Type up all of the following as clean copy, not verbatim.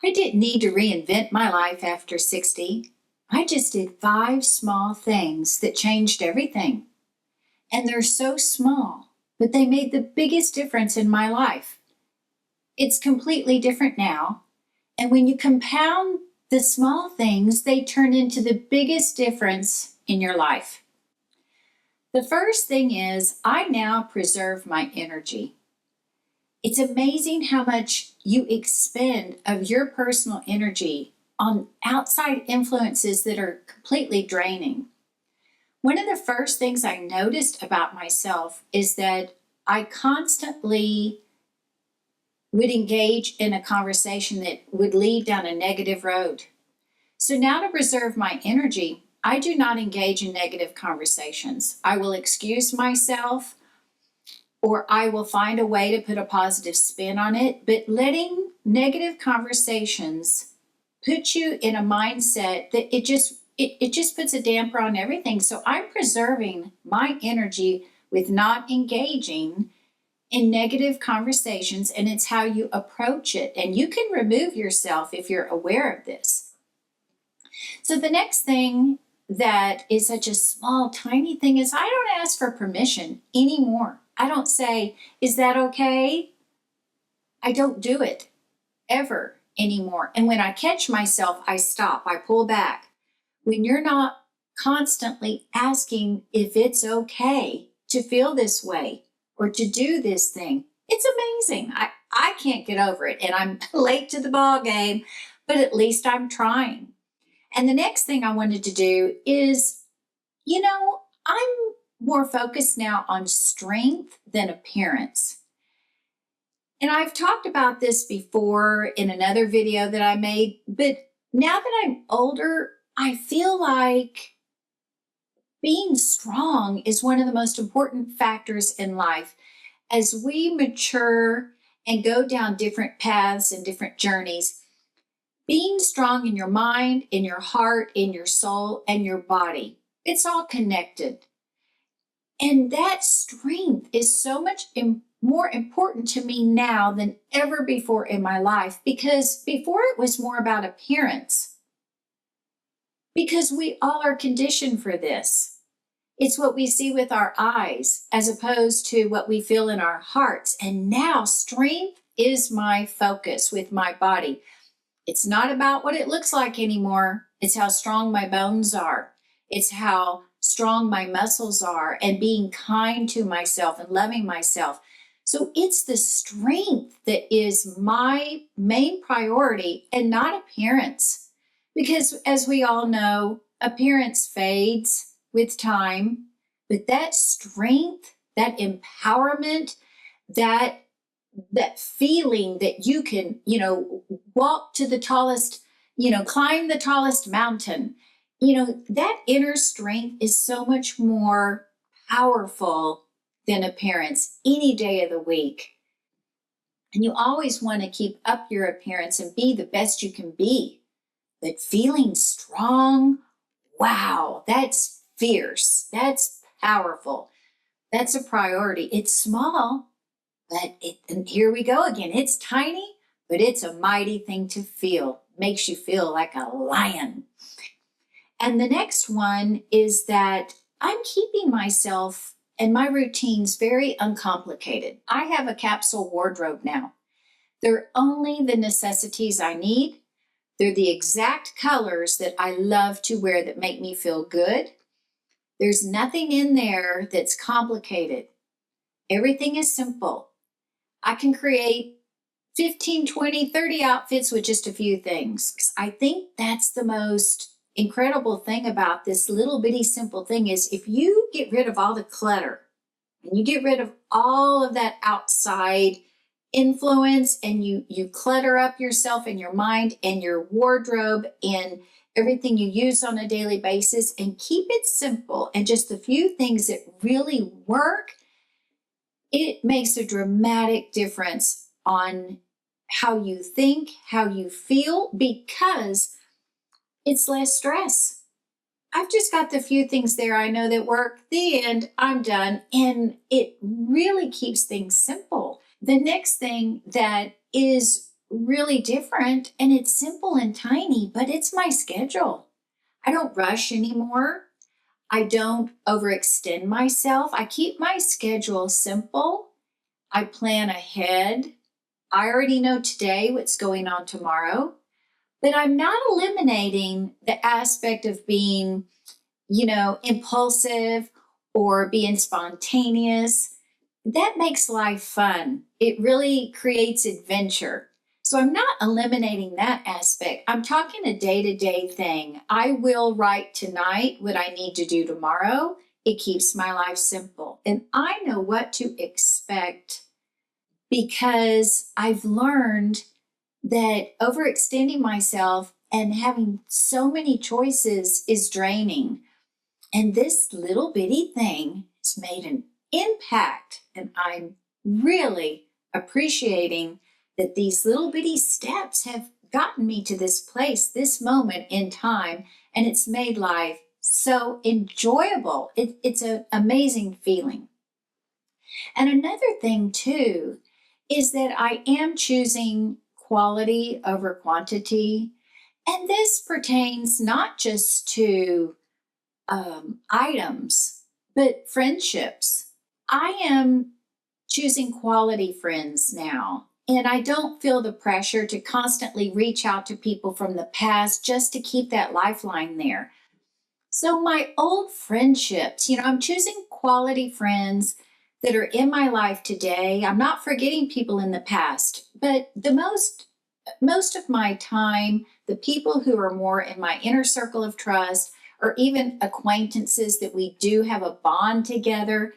I didn't need to reinvent my life after 60. I just did 5 small things that changed everything. And they're so small, but they made the biggest difference in my life. It's completely different now. And when you compound the small things, they turn into the biggest difference in your life. The first thing is, I now preserve my energy. It's amazing how much you expend of your personal energy on outside influences that are completely draining. One of the first things I noticed about myself is that I constantly would engage in a conversation that would lead down a negative road. So now to preserve my energy, I do not engage in negative conversations. I will excuse myself, or I will find a way to put a positive spin on it, but letting negative conversations put you in a mindset that it just puts a damper on everything. So I'm preserving my energy with not engaging in negative conversations, and it's how you approach it. And you can remove yourself if you're aware of this. So the next thing that is such a small, tiny thing is I don't ask for permission anymore. I don't say, is that okay? I don't do it ever anymore. And when I catch myself, I stop, I pull back. When you're not constantly asking if it's okay to feel this way or to do this thing, it's amazing. I can't get over it, and I'm late to the ball game, but at least I'm trying. And the next thing I wanted to do is, I'm more focused now on strength than appearance. And I've talked about this before in another video that I made, but now that I'm older, I feel like being strong is one of the most important factors in life. As we mature and go down different paths and different journeys, being strong in your mind, in your heart, in your soul, and your body, it's all connected. And that strength is so much more important to me now than ever before in my life, because before it was more about appearance. Because we all are conditioned for this. It's what we see with our eyes as opposed to what we feel in our hearts. And now strength is my focus with my body. It's not about what it looks like anymore. It's how strong my bones are. It's how strong my muscles are, and being kind to myself and loving myself. So it's the strength that is my main priority and not appearance. Because as we all know, appearance fades with time, but that strength, that empowerment, that feeling that you can, walk to the tallest, climb the tallest mountain, that inner strength is so much more powerful than appearance any day of the week. And you always want to keep up your appearance and be the best you can be. But feeling strong, wow, that's fierce. That's powerful. That's a priority. It's small, but and here we go again. It's tiny, but it's a mighty thing to feel. Makes you feel like a lion. And the next one is that I'm keeping myself and my routines very uncomplicated. I have a capsule wardrobe now. They're only the necessities I need. They're the exact colors that I love to wear that make me feel good. There's nothing in there that's complicated. Everything is simple. I can create 15, 20, 30 outfits with just a few things. I think that's the most incredible thing about this little bitty simple thing is if you get rid of all the clutter and you get rid of all of that outside influence and you clutter up yourself and your mind and your wardrobe and everything you use on a daily basis and keep it simple and just a few things that really work, it makes a dramatic difference on how you think, how you feel, because it's less stress. I've just got the few things there I know that work. The end, I'm done. And it really keeps things simple. The next thing that is really different, and it's simple and tiny, but it's my schedule. I don't rush anymore. I don't overextend myself. I keep my schedule simple. I plan ahead. I already know today what's going on tomorrow, but I'm not eliminating the aspect of being, impulsive or being spontaneous. That makes life fun. It really creates adventure. So I'm not eliminating that aspect. I'm talking a day to day thing. I will write tonight what I need to do tomorrow. It keeps my life simple. And I know what to expect because I've learned that overextending myself and having so many choices is draining. And this little bitty thing has made an impact. And I'm really appreciating that these little bitty steps have gotten me to this place, this moment in time, and it's made life so enjoyable. It's an amazing feeling. And another thing, too, is that I am choosing quality over quantity. And this pertains not just to items, but friendships. I am choosing quality friends now. And I don't feel the pressure to constantly reach out to people from the past just to keep that lifeline there. So, my old friendships, I'm choosing quality friends that are in my life today. I'm not forgetting people in the past, but the most of my time, the people who are more in my inner circle of trust, or even acquaintances that we do have a bond together,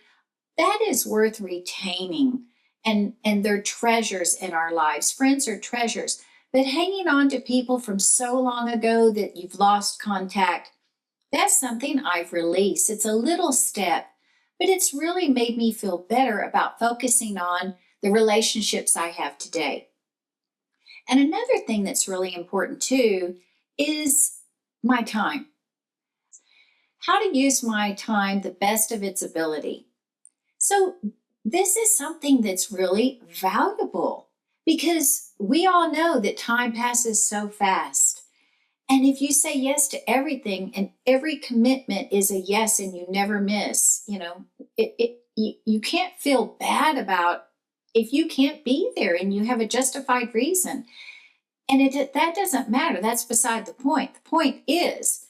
that is worth retaining. And they're treasures in our lives. Friends are treasures. But hanging on to people from so long ago that you've lost contact, that's something I've released. It's a little step, but it's really made me feel better about focusing on the relationships I have today. And another thing that's really important too is my time. How to use my time the best of its ability. So, this is something that's really valuable because we all know that time passes so fast. And if you say yes to everything and every commitment is a yes and you never miss, you can't feel bad about if you can't be there and you have a justified reason. And that doesn't matter. That's beside the point. The point is,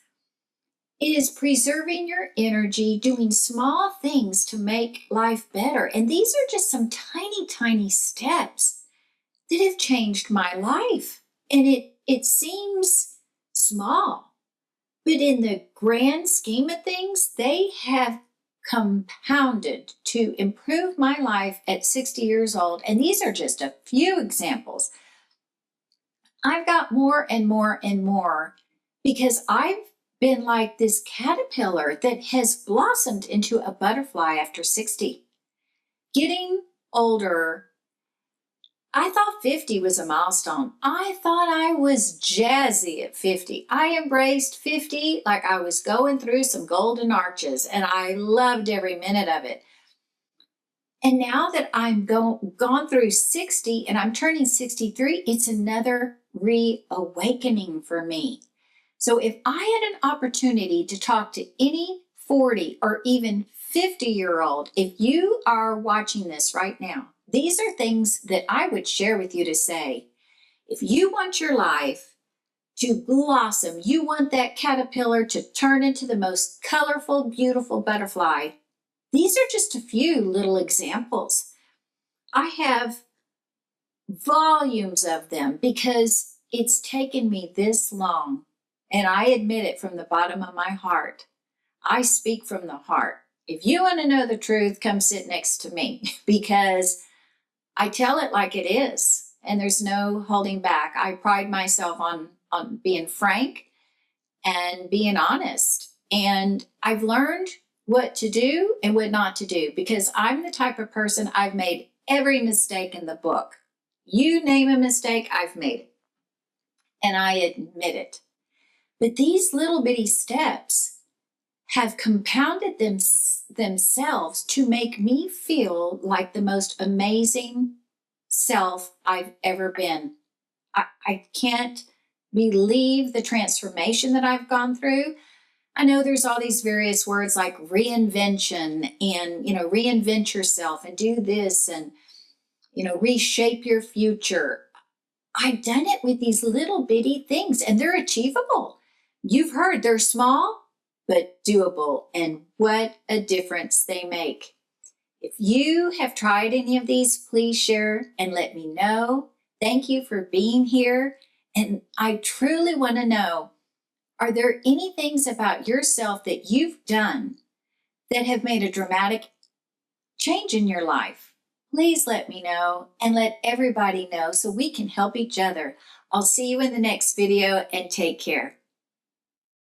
it is preserving your energy, doing small things to make life better. And these are just some tiny, tiny steps that have changed my life. And it seems small, but in the grand scheme of things, they have compounded to improve my life at 60 years old. And these are just a few examples. I've got more and more and more because I've been like this caterpillar that has blossomed into a butterfly after 60. Getting older, I thought 50 was a milestone. I thought I was jazzy at 50. I embraced 50 like I was going through some golden arches, and I loved every minute of it. And now that I'm gone through 60 and I'm turning 63, it's another reawakening for me. So if I had an opportunity to talk to any 40 or even 50-year-old, if you are watching this right now, these are things that I would share with you to say. If you want your life to blossom, you want that caterpillar to turn into the most colorful, beautiful butterfly, these are just a few little examples. I have volumes of them because it's taken me this long, and I admit it from the bottom of my heart. I speak from the heart. If you want to know the truth, come sit next to me because I tell it like it is, and there's no holding back. I pride myself on being frank and being honest. And I've learned what to do and what not to do because I'm the type of person, I've made every mistake in the book. You name a mistake, I've made it. And I admit it. But these little bitty steps have compounded themselves to make me feel like the most amazing self I've ever been. I can't believe the transformation that I've gone through. I know there's all these various words like reinvention and, reinvent yourself and do this and, reshape your future. I've done it with these little bitty things and they're achievable. You've heard they're small, but doable. And what a difference they make. If you have tried any of these, please share and let me know. Thank you for being here. And I truly want to know, are there any things about yourself that you've done that have made a dramatic change in your life? Please let me know and let everybody know so we can help each other. I'll see you in the next video and take care.